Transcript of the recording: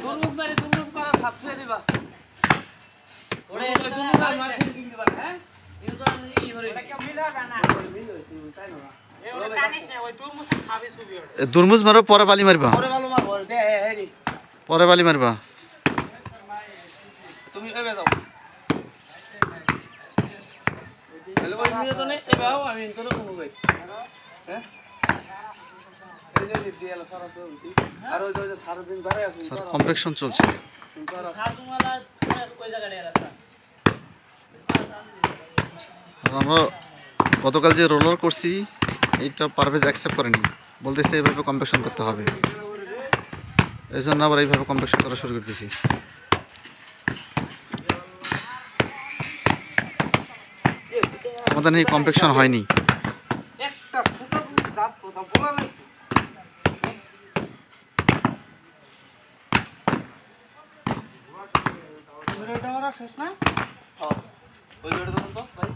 দুর্মুজ মারি দুর্মুজ পাড়া সাপ ছুঁয়ে দিবা ওরে দুর্মুজ আর মার কিনে দিবা হ্যাঁ ইউ তো ই হরে এটা কি মিলা না মিল হইছে তাই না এ ওটা টানিস না ওই দুর্মুজ খাবে সুবি ওটা দুর্মুজ মারো পরে বালি মারবা পরে বালি মারবো দে হেরি পরে বালি মারবা তুমি এবে যাও হ্যালো ভাই মিলে তো নেই এবে আও আমি ইনতো কোনো ভাই হ্যাঁ এই যে দিয়ালা সারা তো উঠি আর ওই যে সারা দিন ধরে আছে স্যার কমপ্লেকশন চলছে সারজুমালা কই জায়গায় রাস্তা আমরা গতকাল যে রোলার করছি এইটা পারভেজ অ্যাকসেপ্ট করেনি বলতেছে এইভাবে কমপ্লেকশন করতে হবে এই জন্য আবার এইভাবে কমপ্লেকশন করা শুরু করতেছি আমাদের এই কমপ্লেকশন হয়নি একটা ফুটা তুমি জাত কথা বলা নাই ভিডিওটা ওরা শেষ না হ্যাঁ ওই ভিডিওটা তো ভাই